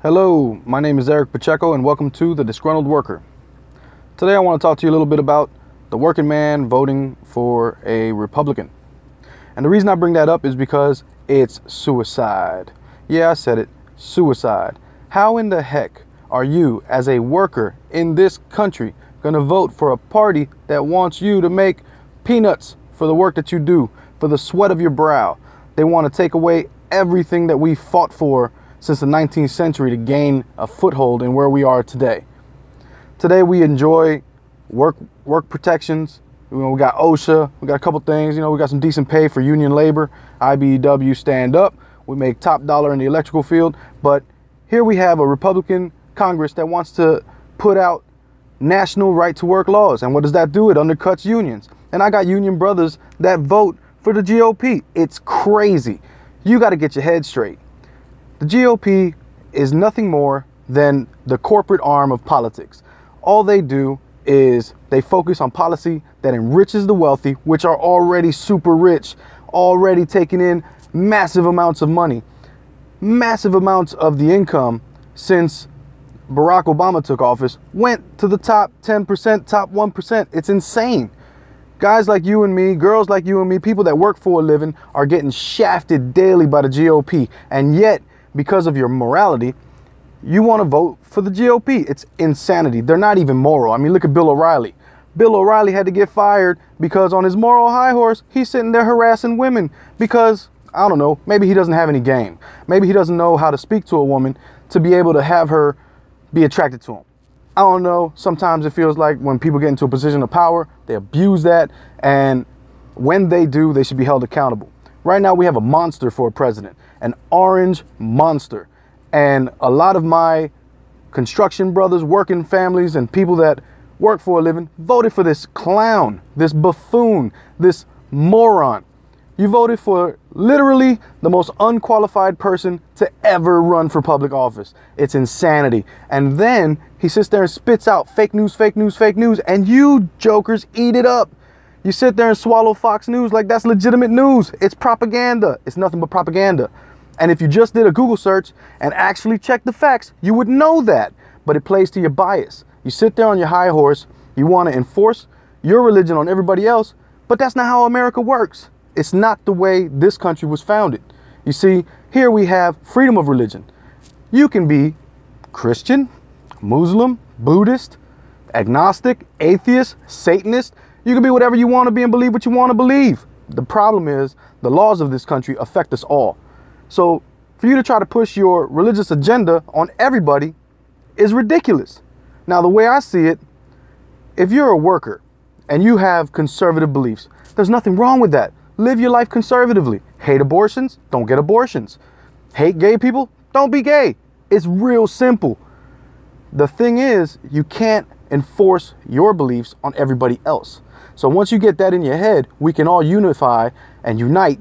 Hello, my name is Eric Pacheco and welcome to The Disgruntled Worker. Today I want to talk to you a little bit about the working man voting for a Republican. And the reason I bring that up is because it's suicide. Yeah, I said it, suicide. How in the heck are you as a worker in this country going to vote for a party that wants you to make peanuts for the work that you do, for the sweat of your brow? They want to take away everything that we fought for since the 19th century to gain a foothold in where we are today. Today we enjoy work protections. We got OSHA, we got a couple things, we got some decent pay for union labor. IBEW stand up. We make top dollar in the electrical field. But here we have a Republican Congress that wants to put out national right to work laws. And what does that do? It undercuts unions. And I got union brothers that vote for the GOP. It's crazy. You got to get your head straight. The GOP is nothing more than the corporate arm of politics. All they do is they focus on policy that enriches the wealthy, which are already super rich, already taking in massive amounts of money, massive amounts of the income since Barack Obama took office went to the top 10%, top 1%. It's insane. Guys like you and me, girls like you and me, people that work for a living are getting shafted daily by the GOP. And yet, because of your morality, you want to vote for the GOP. It's insanity. They're not even moral. I mean, look at Bill O'Reilly. Bill O'Reilly had to get fired because on his moral high horse, he's sitting there harassing women because, I don't know, maybe he doesn't have any game. Maybe he doesn't know how to speak to a woman to be able to have her be attracted to him. I don't know. Sometimes it feels like when people get into a position of power, they abuse that. And when they do, they should be held accountable. Right now, we have a monster for a president, an orange monster. And a lot of my construction brothers, working families, and people that work for a living voted for this clown, this buffoon, this moron. You voted for literally the most unqualified person to ever run for public office. It's insanity. And then he sits there and spits out fake news, fake news, fake news, and you jokers eat it up. You sit there and swallow Fox News like that's legitimate news. It's propaganda. It's nothing but propaganda. And if you just did a Google search and actually checked the facts, you would know that. But it plays to your bias. You sit there on your high horse. You want to enforce your religion on everybody else. But that's not how America works. It's not the way this country was founded. You see, here we have freedom of religion. You can be Christian, Muslim, Buddhist, agnostic, atheist, Satanist. You can be whatever you want to be and believe what you want to believe. The problem is the laws of this country affect us all. So for you to try to push your religious agenda on everybody is ridiculous. Now, the way I see it, if you're a worker and you have conservative beliefs, there's nothing wrong with that. Live your life conservatively. Hate abortions? Don't get abortions. Hate gay people? Don't be gay. It's real simple. The thing is, you can't enforce your beliefs on everybody else. So once you get that in your head, we can all unify and unite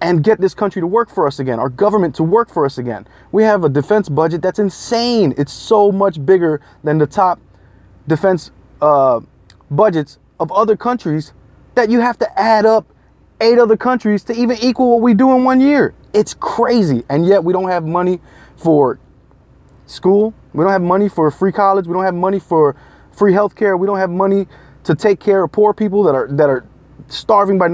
and get this country to work for us again, our government to work for us again. We have a defense budget that's insane. It's so much bigger than the top defense budgets of other countries that you have to add up 8 other countries to even equal what we do in 1 year. It's crazy. And yet we don't have money for school. We don't have money for free college. We don't have money for free health care. We don't have money to take care of poor people that are starving by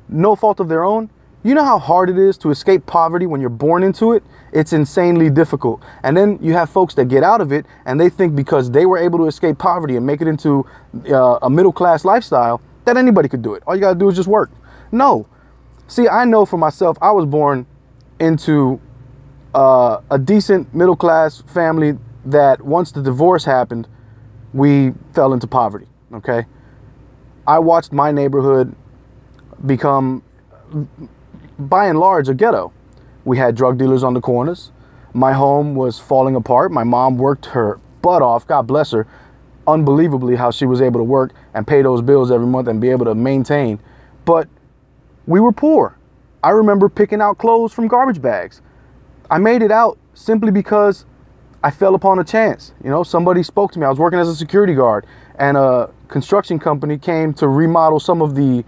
no fault of their own. You know how hard it is to escape poverty when you're born into it? It's insanely difficult. And then you have folks that get out of it and they think because they were able to escape poverty and make it into a middle-class lifestyle that anybody could do it. All you gotta do is just work. No. See, I know for myself, I was born into a decent middle-class family that once the divorce happened, we fell into poverty, okay? I watched my neighborhood become, by and large, a ghetto. We had drug dealers on the corners. My home was falling apart. My mom worked her butt off, God bless her, unbelievably how she was able to work and pay those bills every month and be able to maintain. But we were poor. I remember picking out clothes from garbage bags. I made it out simply because I fell upon a chance. Somebody spoke to me. I was working as a security guard and a construction company came to remodel some of the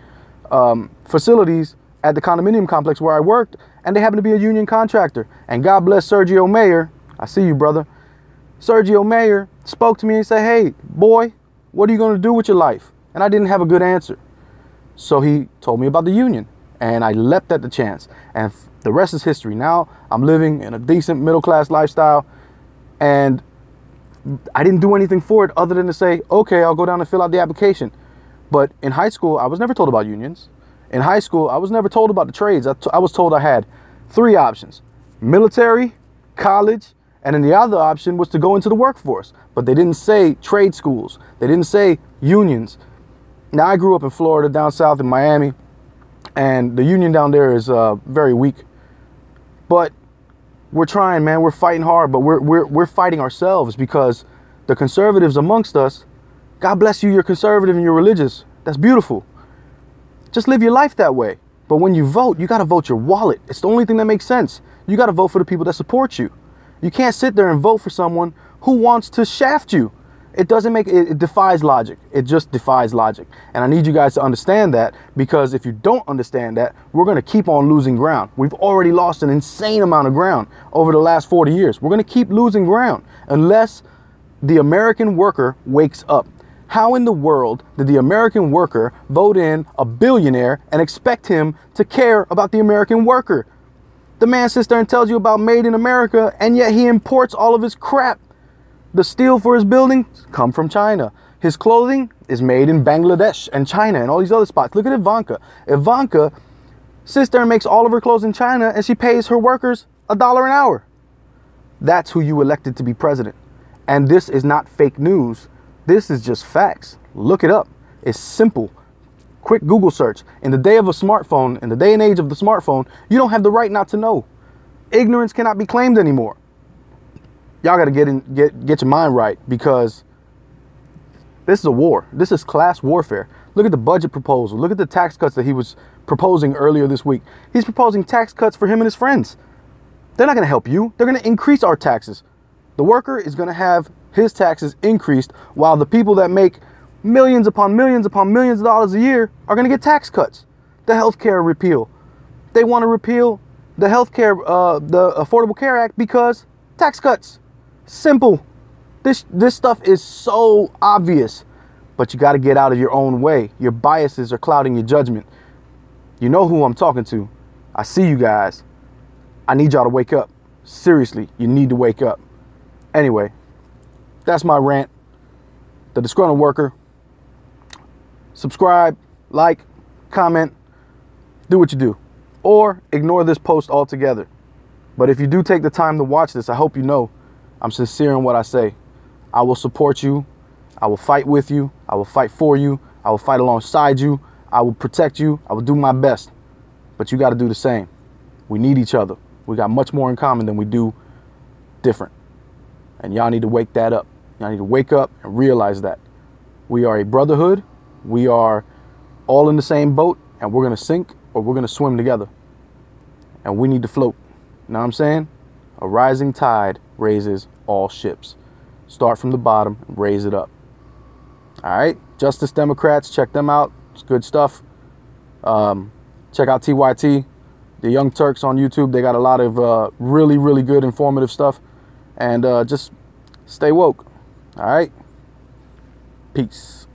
facilities at the condominium complex where I worked, and they happened to be a union contractor. And God bless Sergio Mayer, I see you, brother. Sergio Mayer spoke to me and said, hey, boy, what are you going to do with your life? And I didn't have a good answer. So he told me about the union, and I leapt at the chance. And the rest is history. Now I'm living in a decent middle-class lifestyle, and I didn't do anything for it other than to say, okay, I'll go down and fill out the application. But in high school, I was never told about unions. In high school, I was never told about the trades. I was told I had 3 options: military, college, and then the other option was to go into the workforce. But they didn't say trade schools. They didn't say unions. Now, I grew up in Florida, down south in Miami, and the union down there is very weak. But we're trying, man. We're fighting hard, but we're fighting ourselves, because the conservatives amongst us, God bless you, you're conservative and you're religious. That's beautiful. Just live your life that way. But when you vote, you got to vote your wallet. It's the only thing that makes sense. You got to vote for the people that support you. You can't sit there and vote for someone who wants to shaft you. It doesn't make it defies logic. It just defies logic. And I need you guys to understand that, because if you don't understand that, we're going to keep on losing ground. We've already lost an insane amount of ground over the last 40 years. We're going to keep losing ground unless the American worker wakes up. How in the world did the American worker vote in a billionaire and expect him to care about the American worker? The man sits there and tells you about made in America, and yet he imports all of his crap. The steel for his buildings come from China. His clothing is made in Bangladesh and China and all these other spots. Look at Ivanka. Ivanka sits there and makes all of her clothes in China, and she pays her workers $1 an hour. That's who you elected to be president. And this is not fake news. This is just facts. Look it up. It's simple. Quick Google search. In the day of a smartphone, in the day and age of the smartphone, you don't have the right not to know. Ignorance cannot be claimed anymore. Y'all got to get your mind right, because this is a war. This is class warfare. Look at the budget proposal. Look at the tax cuts that he was proposing earlier this week. He's proposing tax cuts for him and his friends. They're not going to help you. They're going to increase our taxes. The worker is going to have his taxes increased, while the people that make millions upon millions upon millions of dollars a year are going to get tax cuts. The healthcare repeal. They want to repeal the healthcare, the Affordable Care Act, because tax cuts. Simple. This stuff is so obvious, but you got to get out of your own way. Your biases are clouding your judgment. You know who I'm talking to. I see you guys. I need y'all to wake up. Seriously, you need to wake up. Anyway, that's my rant. The Disgruntled Worker. Subscribe, like, comment, do what you do, or ignore this post altogether. But if you do take the time to watch this, I hope you know I'm sincere in what I say. I will support you. I will fight with you. I will fight for you. I will fight alongside you. I will protect you. I will do my best. But you got to do the same. We need each other. We got much more in common than we do different. And y'all need to wake that up. Y'all need to wake up and realize that. We are a brotherhood. We are all in the same boat, and we're going to sink or we're going to swim together. And we need to float. You know what I'm saying? A rising tide raises all ships. Start from the bottom and raise it up. All right? Justice Democrats, check them out. It's good stuff. Check out TYT, the Young Turks on YouTube. They got a lot of really, really good informative stuff. And just stay woke. All right? Peace.